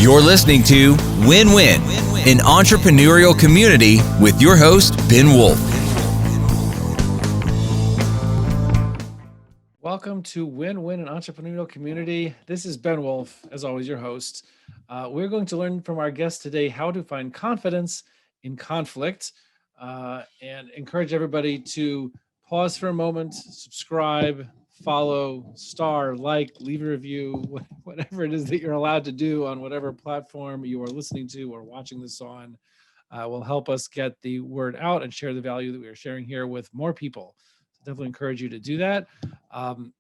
You're listening to Win-Win, an entrepreneurial community with your host, Ben Wolf. Welcome to Win-Win, an entrepreneurial community. This is Ben Wolf, as always, your host. We're going to learn from our guest today how to find confidence in conflict and encourage everybody to pause for a moment, subscribe, follow, star, like, leave a review, whatever it is that you're allowed to do on whatever platform you are listening to or watching this on. Will help us get the word out and share the value that we are sharing here with more people. So definitely encourage you to do that. And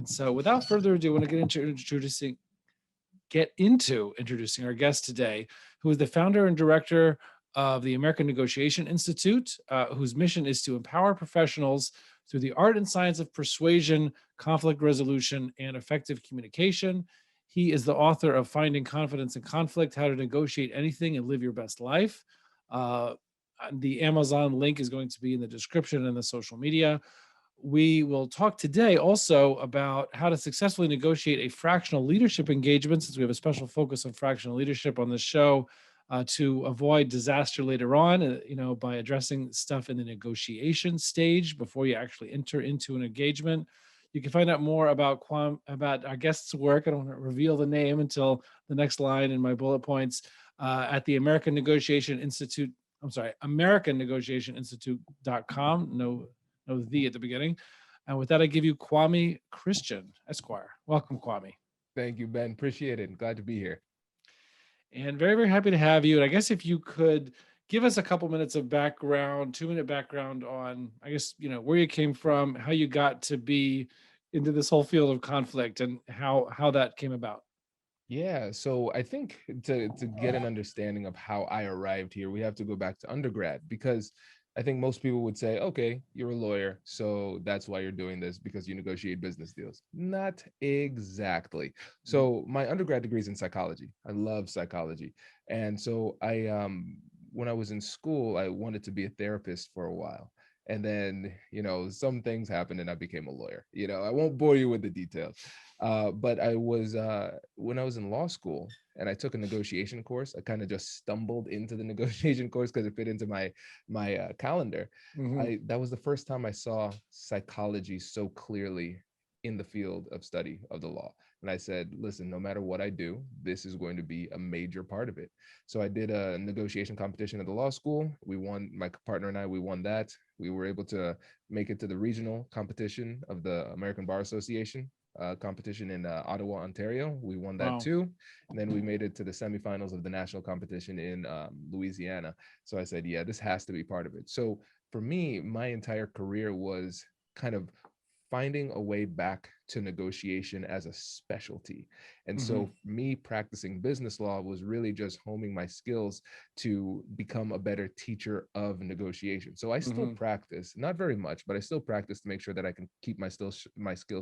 so without further ado, I want to get into introducing our guest today, who is the founder and director of the American Negotiation Institute, whose mission is to empower professionals through the art and science of persuasion, conflict resolution, and effective communication. He is the author of Finding Confidence in Conflict, How to Negotiate Anything and Live Your Best Life. The Amazon link is going to be in the description and the social media. We will talk today also about how to successfully negotiate a fractional leadership engagement, since we have a special focus on fractional leadership on the show, to avoid disaster later on, by addressing stuff in the negotiation stage before you actually enter into an engagement. You can find out more about about our guest's work. I don't want to reveal the name until the next line in my bullet points at the American Negotiation Institute. I'm sorry, AmericanNegotiationInstitute.com. No the at the beginning. And with that, I give you Kwame Christian, Esquire. Welcome, Kwame. Thank you, Ben. Appreciate it. Glad to be here. And very, very happy to have you. And I guess if you could give us a couple minutes of background, 2-minute background on, I guess, where you came from, how you got to be into this whole field of conflict and how that came about. Yeah, so I think to get an understanding of how I arrived here, we have to go back to undergrad, because I think most people would say, okay, you're a lawyer, so that's why you're doing this, because you negotiate business deals. Not exactly. So my undergrad degree is in psychology. I love psychology. And so when I was in school, I wanted to be a therapist for a while. And then, some things happened and I became a lawyer. I won't bore you with the details. But when I was in law school and I took a negotiation course, I kind of just stumbled into the negotiation course because it fit into my calendar. That was the first time I saw psychology so clearly in the field of study of the law. And I said, listen, no matter what I do, this is going to be a major part of it. So I did a negotiation competition at the law school. We won, my partner and I, we won that. We were able to make it to the regional competition of the American Bar Association competition in Ottawa, Ontario. We won that too. And then we made it to the semifinals of the national competition in Louisiana. So I said, yeah, this has to be part of it. So for me, my entire career was kind of finding a way back to negotiation as a specialty. And so for me, practicing business law was really just homing my skills to become a better teacher of negotiation. So I still practice, not very much, but I still practice to make sure that I can keep my skills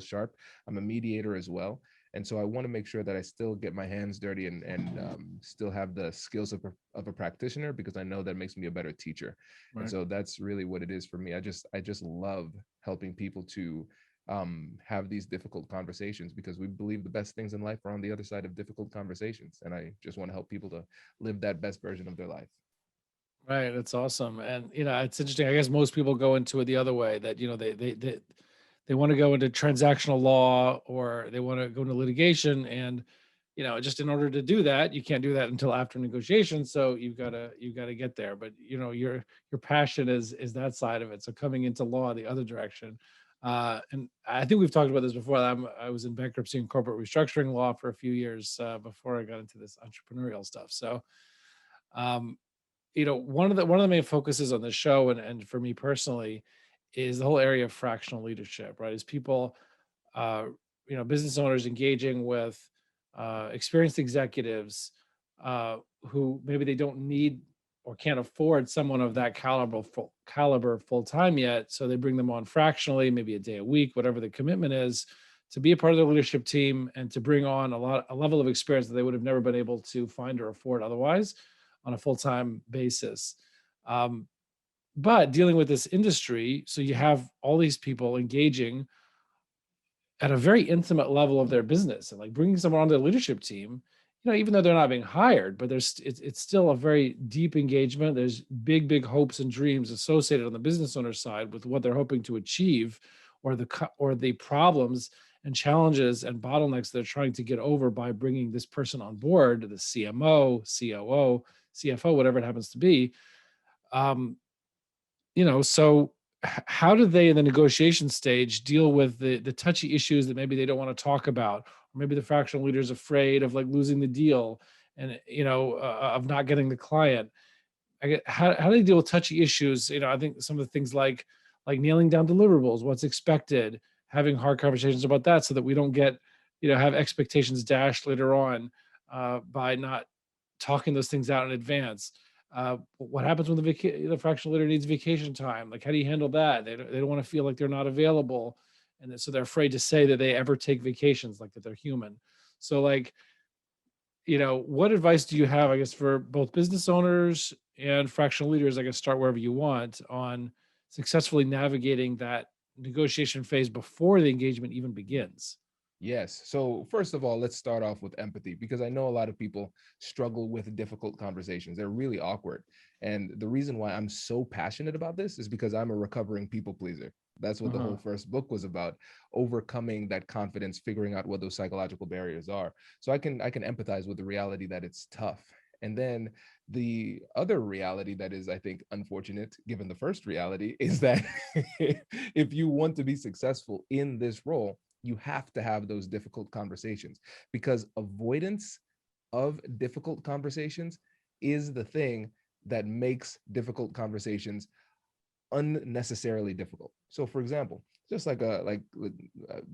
sharp. I'm a mediator as well. And so I want to make sure that I still get my hands dirty and still have the skills of a practitioner, because I know that makes me a better teacher. Right. And so that's really what it is for me. I just love helping people to have these difficult conversations, because we believe the best things in life are on the other side of difficult conversations. And I just want to help people to live that best version of their life. Right. That's awesome. And, it's interesting. I guess most people go into it the other way, that, they want to go into transactional law, or they want to go into litigation. And, just in order to do that, you can't do that until after negotiation. So you've got to get there. But, your passion is that side of it. So coming into law the other direction. And I think we've talked about this before. I was in bankruptcy and corporate restructuring law for a few years before I got into this entrepreneurial stuff. So, one of the main focuses on the show, and for me personally, is the whole area of fractional leadership, right? Is people, business owners engaging with experienced executives who maybe they don't need or can't afford someone of that caliber full time yet. So they bring them on fractionally, maybe a day a week, whatever the commitment is, to be a part of their leadership team and to bring on a level of experience that they would have never been able to find or afford otherwise on a full-time basis. But dealing with this industry, so you have all these people engaging at a very intimate level of their business, and like bringing someone on their leadership team even though they're not being hired, but it's still a very deep engagement. There's big hopes and dreams associated on the business owner side with what they're hoping to achieve, or the problems and challenges and bottlenecks they're trying to get over by bringing this person on board, the CMO, COO, CFO, whatever it happens to be. Um, so how do they in the negotiation stage deal with the touchy issues that maybe they don't want to talk about, or maybe the fractional leader is afraid of like losing the deal, and of not getting the client. How do they deal with touchy issues? I think some of the things like nailing down deliverables, what's expected, having hard conversations about that, so that we don't get have expectations dashed later on by not talking those things out in advance. What happens when the fractional leader needs vacation time? Like, how do you handle that? They don't want to feel like they're not available, and so they're afraid to say that they ever take vacations, like that they're human. So, like, what advice do you have, I guess, for both business owners and fractional leaders? I guess start wherever you want on successfully navigating that negotiation phase before the engagement even begins. Yes. So first of all, let's start off with empathy, because I know a lot of people struggle with difficult conversations. They're really awkward. And the reason why I'm so passionate about this is because I'm a recovering people pleaser. That's what the Uh-huh. whole first book was about, overcoming that confidence, figuring out what those psychological barriers are. So I can empathize with the reality that it's tough. And then the other reality that is, I think, unfortunate, given the first reality, is that if you want to be successful in this role, you have to have those difficult conversations, because avoidance of difficult conversations is the thing that makes difficult conversations unnecessarily difficult. So for example, just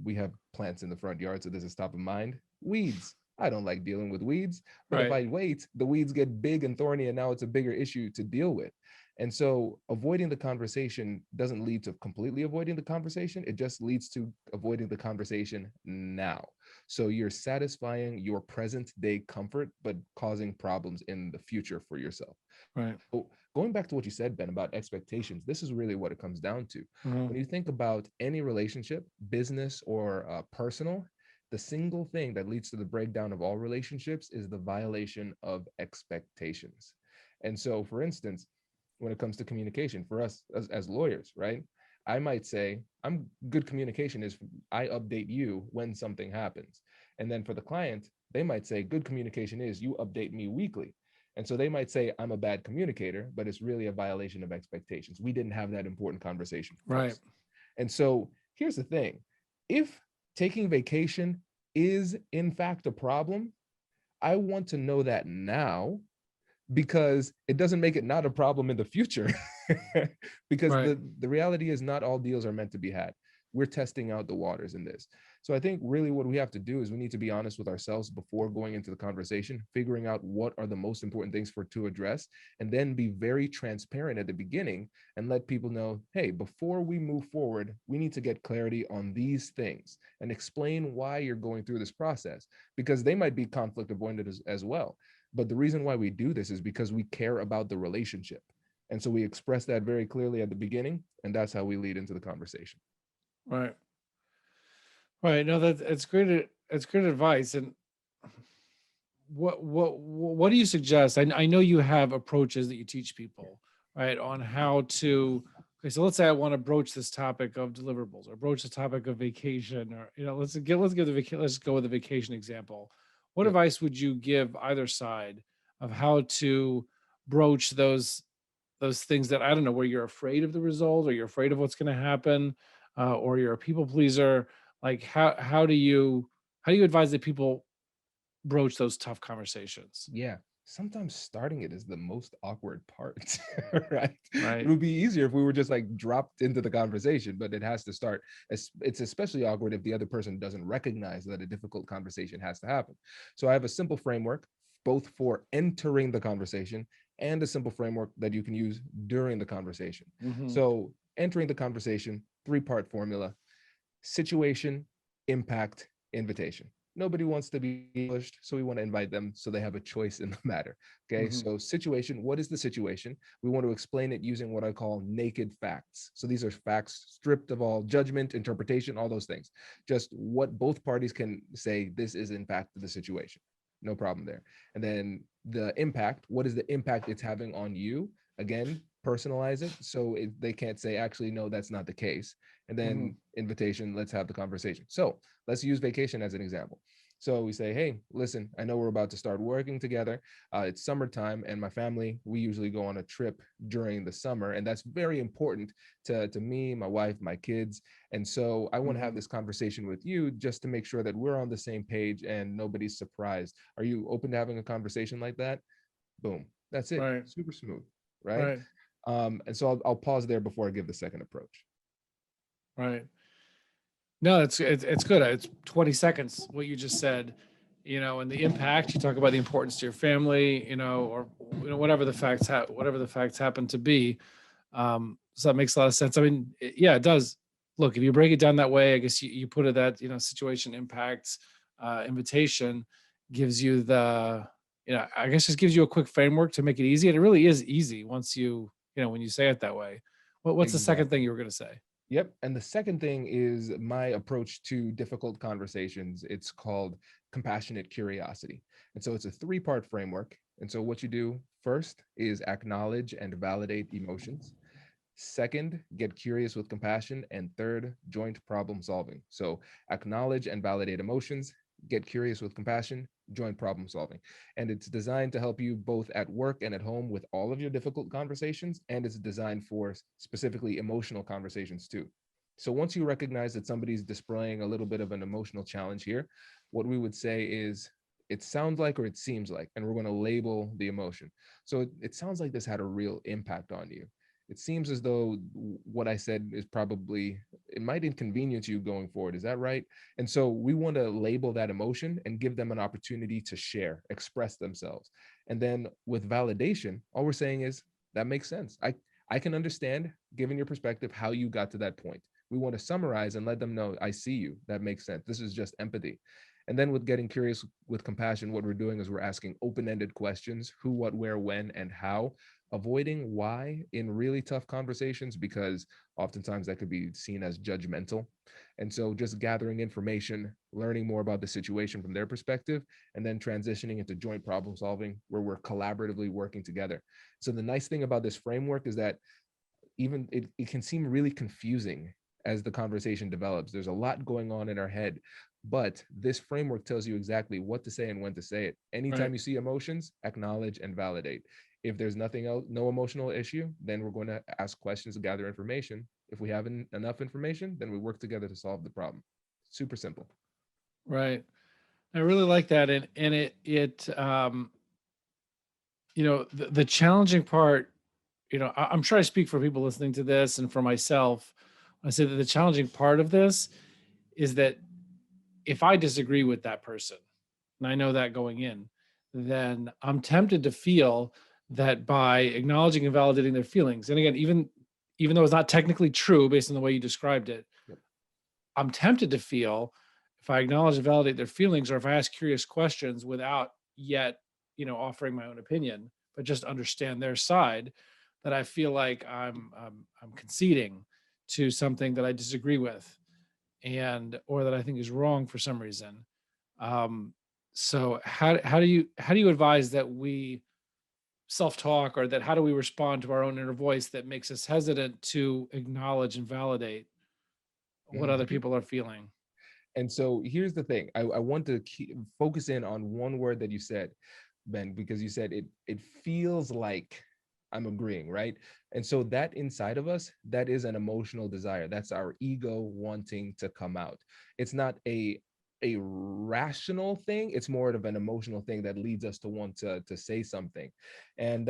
we have plants in the front yard, so this is top of mind. Weeds. I don't like dealing with weeds, but if Right. I wait, the weeds get big and thorny, and now it's a bigger issue to deal with. And so avoiding the conversation doesn't lead to completely avoiding the conversation. It just leads to avoiding the conversation now. So you're satisfying your present day comfort, but causing problems in the future for yourself. Right. So going back to what you said, Ben, about expectations, this is really what it comes down to. Uh-huh. When you think about any relationship, business or personal, the single thing that leads to the breakdown of all relationships is the violation of expectations. And so, for instance, when it comes to communication, for us as lawyers, right? I might say, I'm good communication is I update you when something happens. And then for the client, they might say, good communication is you update me weekly. And so they might say, I'm a bad communicator, but it's really a violation of expectations. We didn't have that important conversation Right. first. And so here's the thing, if taking vacation is in fact a problem, I want to know that now, because it doesn't make it not a problem in the future. Because Right. the reality is not all deals are meant to be had. We're testing out the waters in this. So I think really what we have to do is we need to be honest with ourselves before going into the conversation, figuring out what are the most important things to address, and then be very transparent at the beginning and let people know, hey, before we move forward, we need to get clarity on these things, and explain why you're going through this process, because they might be conflict avoidant as well. But the reason why we do this is because we care about the relationship. And so we express that very clearly at the beginning, and that's how we lead into the conversation. Right. Right. No, it's great. It's great advice. And what do you suggest? I know you have approaches that you teach people, right, on how to. Okay, so let's say I want to broach this topic of deliverables, or broach the topic of vacation, or let's go with the vacation example. What Yep. advice would you give either side of how to broach those things that, I don't know, where you're afraid of the result, or you're afraid of what's going to happen, or you're a people pleaser? Like, how do you advise that people broach those tough conversations? Yeah. Sometimes starting it is the most awkward part, right? It Right. would be easier if we were just like dropped into the conversation, but it has to start. It's especially awkward if the other person doesn't recognize that a difficult conversation has to happen. So I have a simple framework, both for entering the conversation and a simple framework that you can use during the conversation. Hmm. So entering the conversation, three-part formula: situation, impact, invitation. Nobody wants to be pushed, so we want to invite them so they have a choice in the matter. Okay, Hmm. so situation, what is the situation? We want to explain it using what I call naked facts. So these are facts stripped of all judgment, interpretation, all those things. Just what both parties can say, this is in fact the situation. no problem there. And then the impact, what is the impact it's having on you? Again, personalize it so they can't say, actually, no, that's not the case. And then invitation, let's have the conversation. So let's use vacation as an example. So we say, hey, listen, I know we're about to start working together. It's summertime, and my family, we usually go on a trip during the summer. And that's very important to me, my wife, my kids. And so I want to have this conversation with you just to make sure that we're on the same page and nobody's surprised. Are you open to having a conversation like that? Boom. That's it. Right. Super smooth. Right. Right. And so I'll pause there before I give the second approach. Right. No, it's good. It's 20 seconds what you just said, and the impact. You talk about the importance to your family, or whatever the facts happen to be. So that makes a lot of sense. I mean, yeah, it does. Look, if you break it down that way, I guess you put it that situation impacts, invitation gives you the I guess just gives you a quick framework to make it easy. And it really is easy once when you say it that way. What's the second thing Exactly. you were going to say? Yep. And the second thing is my approach to difficult conversations. It's called compassionate curiosity. And so it's a three-part framework. And so what you do first is acknowledge and validate emotions. Second, get curious with compassion. And third, joint problem solving. So acknowledge and validate emotions, get curious with compassion, joint problem solving. And it's designed to help you both at work and at home with all of your difficult conversations. And it's designed for specifically emotional conversations too. So once you recognize that somebody's displaying a little bit of an emotional challenge here, what we would say is, it sounds like or it seems like, and we're going to label the emotion. So it sounds like this had a real impact on you. It seems as though what I said is probably, it might inconvenience you going forward. Is that right? And so we want to label that emotion and give them an opportunity to share, express themselves. And then with validation, all we're saying is, that makes sense. I can understand, given your perspective, how you got to that point. We want to summarize and let them know, I see you. That makes sense. This is just empathy. And then with getting curious with compassion, what we're doing is we're asking open-ended questions: who, what, where, when, and how, avoiding why in really tough conversations, because oftentimes that could be seen as judgmental. And so just gathering information, learning more about the situation from their perspective, and then transitioning into joint problem solving where we're collaboratively working together. So the nice thing about this framework is that even it can seem really confusing as the conversation develops. There's a lot going on in our head, but this framework tells you exactly what to say and when to say it. Anytime Right. you see emotions, acknowledge and validate. If there's nothing else, no emotional issue, then we're going to ask questions to gather information. If we have enough information, then we work together to solve the problem. Super simple. Right. I really like that. And the challenging part, I'm sure I speak for people listening to this and for myself. I say that the challenging part of this is that if I disagree with that person, and I know that going in, then I'm tempted to feel that by acknowledging and validating their feelings, and again, even though it's not technically true based on the way you described it, Yep. I'm tempted to feel, if I acknowledge and validate their feelings, or if I ask curious questions without yet, offering my own opinion, but just understand their side, that I feel like I'm conceding to something that I disagree with, and or that I think is wrong for some reason. Um, so how do you advise that we self-talk, or that how do we respond to our own inner voice that makes us hesitant to acknowledge and validate what other Mhm. people are feeling? And so here's the thing. I want to focus in on one word that you said, Ben, because you said it feels like I'm agreeing, right? And so that inside of us, that is an emotional desire. That's our ego wanting to come out. It's not a rational thing. It's more of an emotional thing that leads us to want to say something. And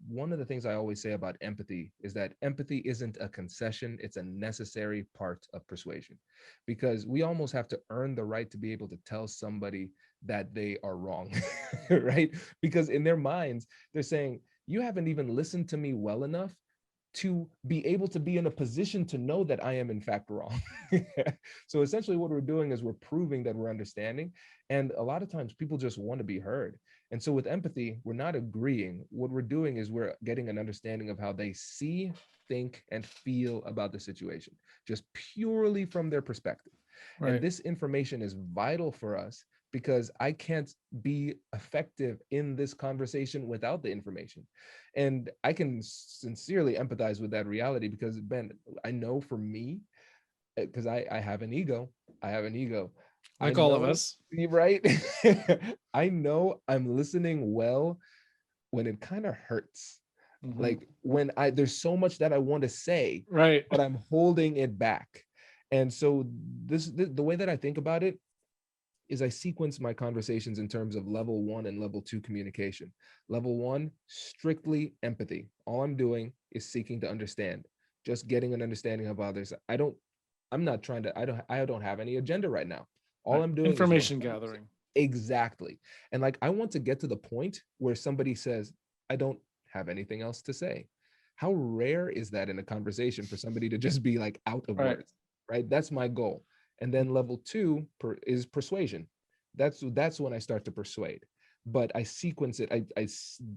one of the things I always say about empathy is that empathy isn't a concession, it's a necessary part of persuasion, because we almost have to earn the right to be able to tell somebody that they are wrong, right? Because in their minds, they're saying, you haven't even listened to me well enough to be able to be in a position to know that I am in fact wrong. So essentially what we're doing is we're proving that we're understanding. And a lot of times people just want to be heard. And so with empathy, we're not agreeing. What we're doing is we're getting an understanding of how they see, think, and feel about the situation, just purely from their perspective. And Right. this information is vital for us because I can't be effective in this conversation without the information. And I can sincerely empathize with that reality because, Ben, I know for me, because I have an ego. I have an ego. I Like all of know, us. right? I know I'm listening well when it kind of hurts. Mhm. Like when there's so much that I want to say, Right. but I'm holding it back. And so the way that I think about it is I sequence my conversations in terms of level 1 and level 2 communication. Level 1, strictly empathy. All I'm doing is seeking to understand, just getting an understanding of others. I'm not trying to, I don't have any agenda right now. All Right. I'm doing is Information 100%. gathering. Exactly. And like, I want to get to the point where somebody says, I don't have anything else to say. How rare is that in a conversation for somebody to just be like out of Right. words, right? That's my goal. And then level 2 is persuasion. That's when I start to persuade. But I sequence it. I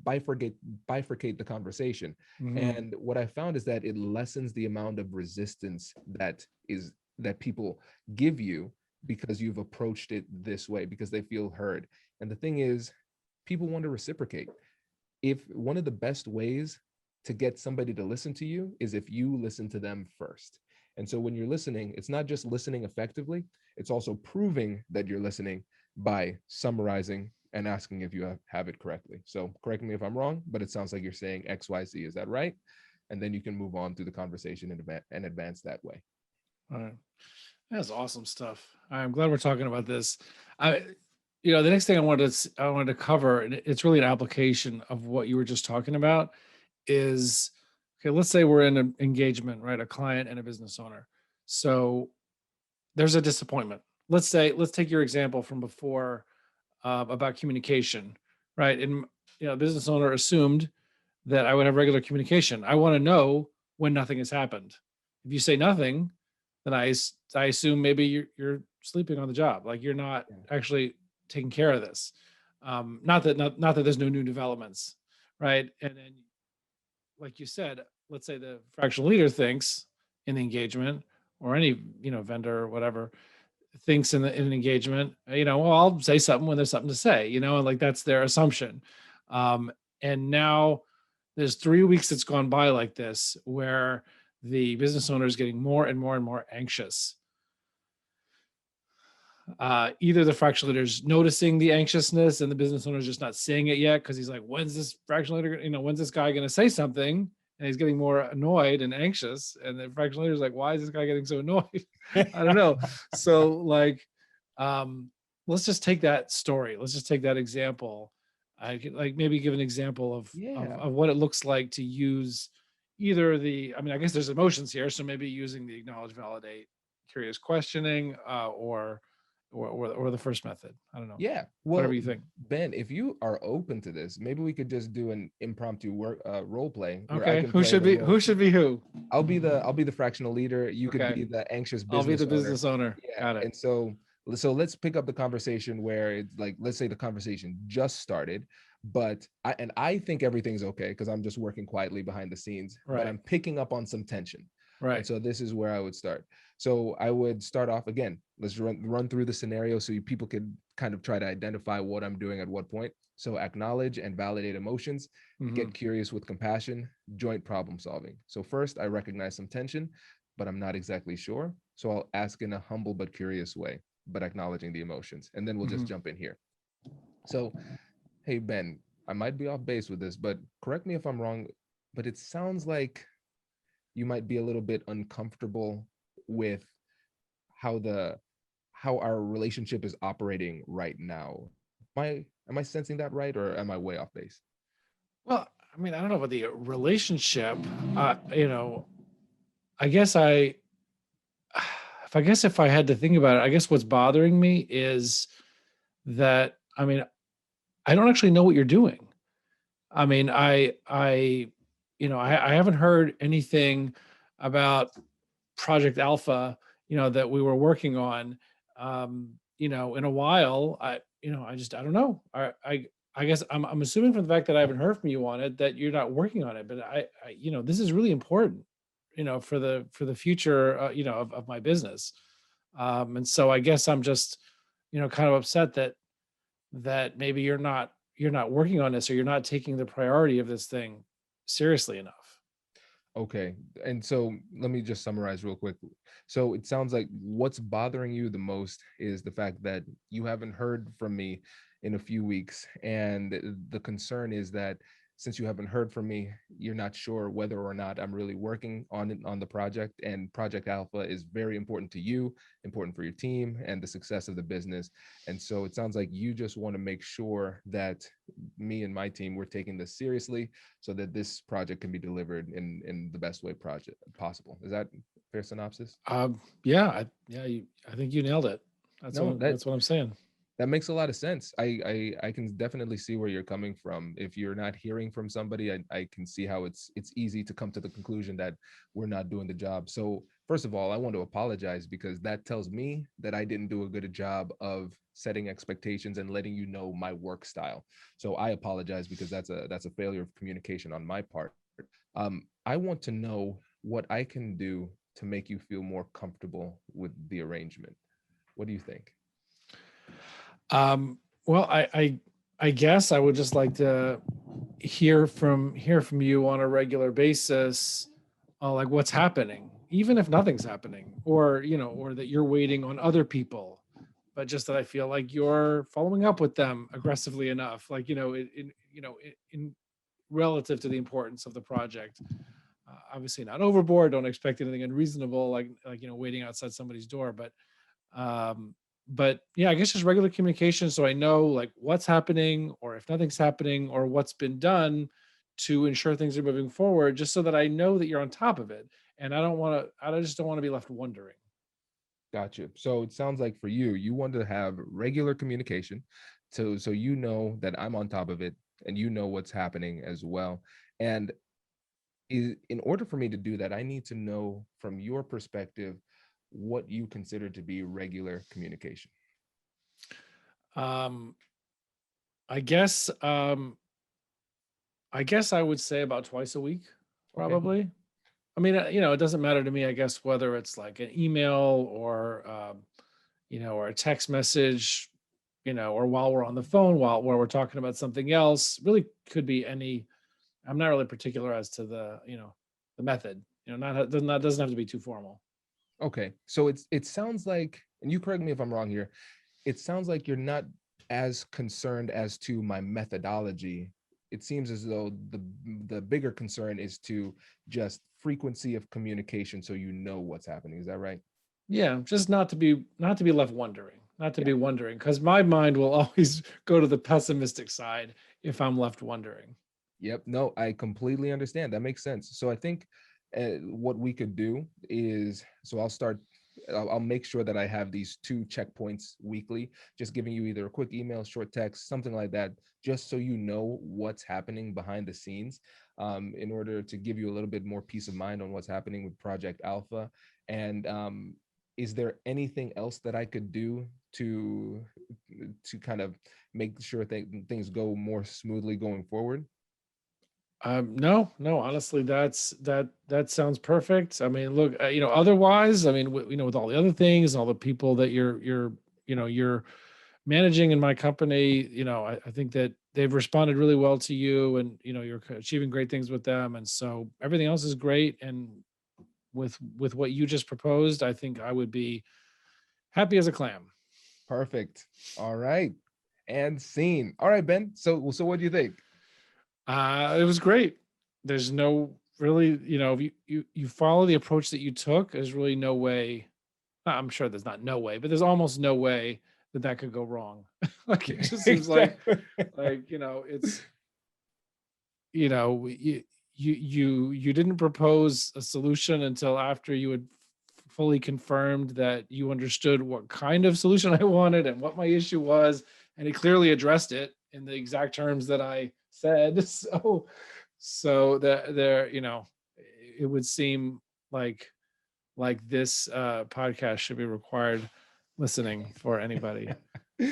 bifurcate the conversation. Mhm. And what I found is that it lessens the amount of resistance that people give you because you've approached it this way, because they feel heard. And the thing is, people want to reciprocate. If one of the best ways to get somebody to listen to you is if you listen to them first. And so when you're listening, it's not just listening effectively, it's also proving that you're listening by summarizing and asking if you have it correctly. So correct me if I'm wrong, but it sounds like you're saying XYZ. Is that right? And then you can move on through the conversation and advance that way. All right. That's awesome stuff. I'm glad we're talking about this. I, the next thing I wanted to cover, and it's really an application of what you were just talking about, is okay. Let's say we're in an engagement, right? A client and a business owner. So there's a disappointment. Let's take your example from before about communication, right? And business owner assumed that I would have regular communication. I want to know when nothing has happened. If you say nothing, then I assume maybe you're sleeping on the job, like you're not Yeah. actually taking care of this. Not that there's no new developments, right? And then, like you said, let's say the fractional leader thinks in the engagement, or any vendor or whatever thinks in an engagement, well, I'll say something when there's something to say, and like that's their assumption. Um, and now there's 3 weeks that's gone by like this, where the business owner is getting more and more and more anxious. Either the fractional leader is noticing the anxiousness and the business owner is just not seeing it yet because he's like, when's this fractional leader, when's this guy going to say something? And he's getting more annoyed and anxious. And the fractional leader is like, why is this guy getting so annoyed? I don't know. So like, um, let's just take that story. Let's just take that example. I could like maybe give an example Yeah. of what it looks like to use either I mean, I guess there's emotions here. So maybe using the acknowledge, validate, curious questioning, or the first method. I don't know. Yeah. Whatever Well, you think. Ben, if you are open to this, maybe we could just do an impromptu work role play where I Okay. can play the Who role. should be who? I'll be the fractional leader. You could Okay. be the anxious I'll be the business owner. business owner. Yeah. Got it. And so let's pick up the conversation where it's like, let's say the conversation just started, but I think everything's okay because I'm just working quietly behind the scenes, but Right. I'm picking up on some tension. And Right. so this is where I would start. So I would start off again. Let's run through the scenario so people could kind of try to identify what I'm doing at what point. So acknowledge and validate emotions, Hmm. get curious with compassion, joint problem solving. So first, I recognize some tension, but I'm not exactly sure. So I'll ask in a humble but curious way, but acknowledging the emotions. And then we'll Hmm. just jump in here. So, hey, Ben, I might be off base with this, but correct me if I'm wrong, but it sounds like you might be a little bit uncomfortable with how how our relationship is operating right now. Am I sensing that right, or am I way off base? Well, I mean, I don't know about the relationship. You know, I guess I, if I had to think about it, I guess what's bothering me is that, I mean, I don't actually know what you're doing. I mean, I haven't heard anything about Project Alpha, that we were working on, in a while. I don't know. I guess I'm assuming from the fact that I haven't heard from you on it that you're not working on it. But this is really important, for the future, of my business. And so I guess I'm just, kind of upset that that maybe you're not working on this, or you're not taking the priority of this thing seriously enough. Okay. And so let me just summarize real quick. So it sounds like what's bothering you the most is the fact that you haven't heard from me in a few weeks. And the concern is that since you haven't heard from me, you're not sure whether or not I'm really working on it, on the project. And Project Alpha is very important to you, important for your team and the success of the business. And so it sounds like you just want to make sure that me and my team, we're taking this seriously so that this project can be delivered in the best way project possible. Is that a fair synopsis? I think you nailed it. No, That's what I'm saying. that makes a lot of sense. I can definitely see where you're coming from. If you're not hearing from somebody, I can see how it's easy to come to the conclusion that we're not doing the job. So first of all, I want to apologize because that tells me that I didn't do a good job of setting expectations and letting you know my work style. So I apologize because that's a failure of communication on my part. I want to know what I can do to make you feel more comfortable with the arrangement. What do you think? Well, I guess I would just like to hear from you on a regular basis, like what's happening, even if nothing's happening, or or that you're waiting on other people, but just that I feel like you're following up with them aggressively enough, like in relative to the importance of the project. Obviously, not overboard. Don't expect anything unreasonable, like waiting outside somebody's door, um, but yeah, I guess just regular communication, so I know like what's happening, or if nothing's happening, or what's been done to ensure things are moving forward, just so that I know that you're on top of it. And I just don't want to be left wondering. Gotcha. So it sounds like for you, you want to have regular communication, so you know that I'm on top of it and you know what's happening as well. And in order for me to do that, I need to know from your perspective what you consider to be regular communication. Um, I guess I would say about twice a week, Okay. probably. I mean, it doesn't matter to me, I guess, whether it's like an email, or or a text message, or while we're on the phone, while we're talking about something else. Really could be any. I'm not really particular as to the method. Doesn't have to be too formal. Okay. So it sounds like, and you correct me if I'm wrong here, it sounds like you're not as concerned as to my methodology. It seems as though the bigger concern is to just frequency of communication so you know what's happening. Is that right? Yeah, just not to be left wondering, not to Yeah. be wondering, because my mind will always go to the pessimistic side if I'm left wondering. Yep. No, I completely understand. That makes sense. So I think what we could do is, so I'll make sure that I have these two checkpoints weekly, just giving you either a quick email, short text, something like that, just so you know what's happening behind the scenes, in order to give you a little bit more peace of mind on what's happening with Project Alpha. And is there anything else that I could do to kind of make sure things go more smoothly going forward? No, no, honestly, that sounds perfect. I mean, look, otherwise, I mean, with all the other things and all the people that you're managing in my company, I think that they've responded really well to you, and you're achieving great things with them, and so everything else is great. And with what you just proposed, I think I would be happy as a clam. Perfect. All right. And scene. All right, Ben. So what do you think? It was great. There's no really, if you follow the approach that you took, there's really no way. I'm sure there's not no way, but there's almost no way that that could go wrong. Like it just seems Exactly. like it's you didn't propose a solution until after you had fully confirmed that you understood what kind of solution I wanted and what my issue was, and it clearly addressed it in the exact terms that I said. So that there, it would seem like this podcast should be required listening for anybody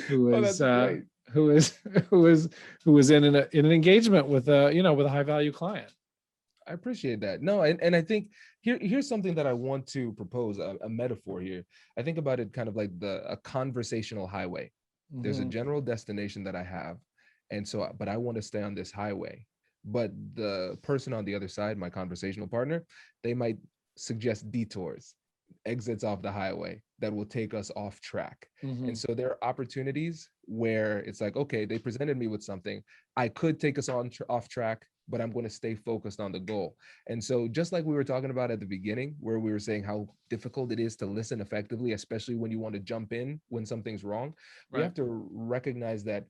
who Oh, is that's great. who is who is who is in an engagement with a high value client. I appreciate that. No, and I think here's something that I want to propose, a metaphor here. I think about it kind of like a conversational highway. There's a general destination that I have. And so, but I want to stay on this highway. But the person on the other side, my conversational partner, they might suggest detours, exits off the highway that will take us off track. And so there are opportunities where it's like, okay, they presented me with something. I could take us off track, but I'm going to stay focused on the goal. And so just like we were talking about at the beginning, where we were saying how difficult it is to listen effectively, especially when you want to jump in when something's wrong, we have to recognize that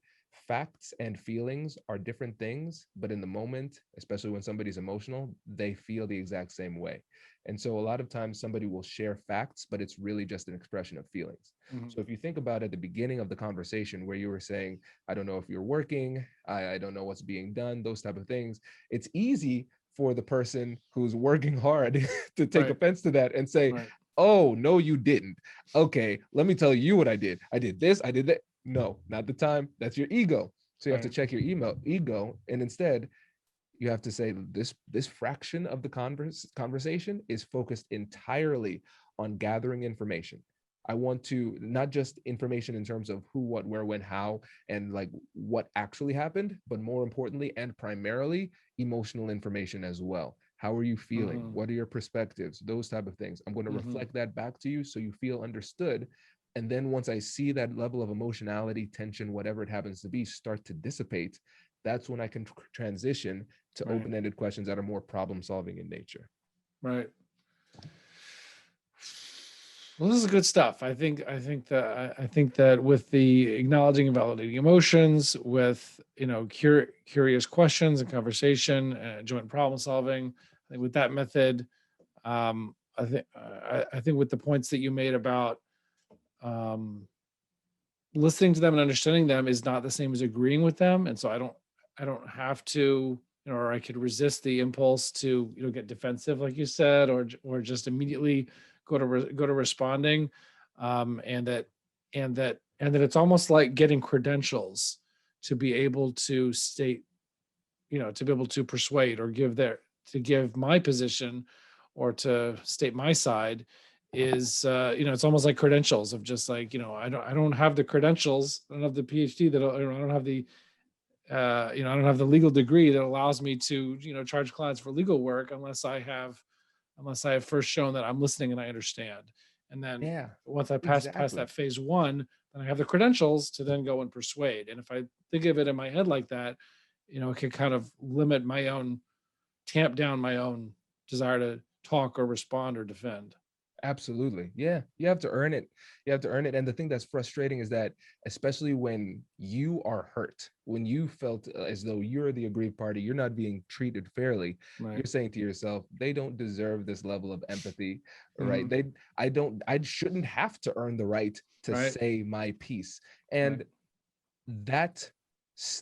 facts and feelings are different things, but in the moment, especially when somebody's emotional, they feel the exact same way. And so a lot of times somebody will share facts, but it's really just an expression of feelings. So if you think about at the beginning of the conversation where you were saying, I don't know if you're working, I don't know what's being done, those type of things, it's easy for the person who's working hard to take offense to that and say, oh, no, you didn't. Okay, let me tell you what I did. I did this, I did that. No, not the time. That's your ego. So you have to check your ego. And instead, you have to say this fraction of the conversation is focused entirely on gathering information. I want to not just information in terms of who, what, where, when, how, and like what actually happened, but more importantly and primarily emotional information as well. How are you feeling? What are your perspectives? Those type of things. I'm going to reflect that back to you so you feel understood. And then once I see that level of emotionality, tension, whatever it happens to be, start to dissipate, that's when I can transition to open-ended questions that are more problem-solving in nature. Right. Well, this is good stuff. I think that with the acknowledging and validating emotions, with curious questions and conversation, joint problem solving, I think with that method, I think with the points that you made about listening to them and understanding them is not the same as agreeing with them, and so I don't have to, or I could resist the impulse to get defensive, like you said, or just immediately go to responding, and that it's almost like getting credentials to be able to state, to be able to persuade or give my position or to state my side is, it's almost like credentials of just like, I don't have the credentials, I don't have the PhD that I don't have the I don't have the legal degree that allows me to, charge clients for legal work unless I have first shown that I'm listening and I understand. And then once I pass that phase one, then I have the credentials to then go and persuade. And if I think of it in my head like that, it can kind of tamp down my own desire to talk or respond or defend. Absolutely. Yeah. You have to earn it. And the thing that's frustrating is that, especially when you are hurt, when you felt as though you're the aggrieved party, you're not being treated fairly. You're saying to yourself, they don't deserve this level of empathy, right? I shouldn't have to earn the right to say my piece. And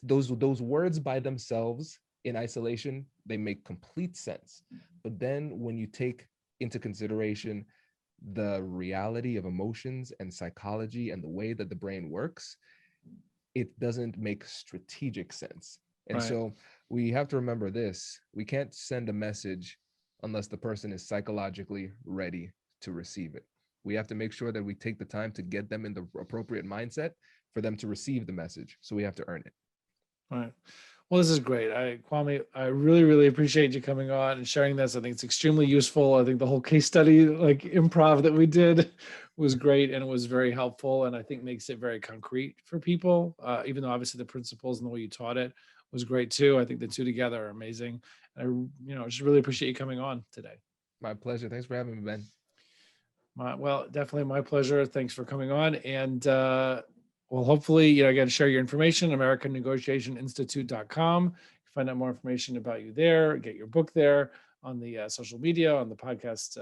those words by themselves in isolation, they make complete sense. But then when you take into consideration the reality of emotions and psychology and the way that the brain works, it doesn't make strategic sense. And so we have to remember this: we can't send a message unless the person is psychologically ready to receive it. We have to make sure that we take the time to get them in the appropriate mindset for them to receive the message. So we have to earn it. Right. Well, this is great. Kwame, I really, really appreciate you coming on and sharing this. I think it's extremely useful. I think the whole case study, like improv that we did, was great and it was very helpful, and I think makes it very concrete for people, even though obviously the principles and the way you taught it was great too. I think the two together are amazing. I just really appreciate you coming on today. My pleasure. Thanks for having me, Ben. Well, definitely my pleasure. Thanks for coming on. And well, hopefully, again, share your information, AmericanNegotiationInstitute.com. You can find out more information about you there, get your book there, on the social media, on the podcast,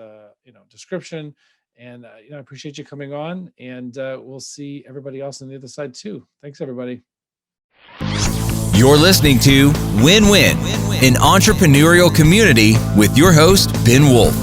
description. And, I appreciate you coming on, and we'll see everybody else on the other side too. Thanks, everybody. You're listening to Win-Win, an entrepreneurial community with your host, Ben Wolf.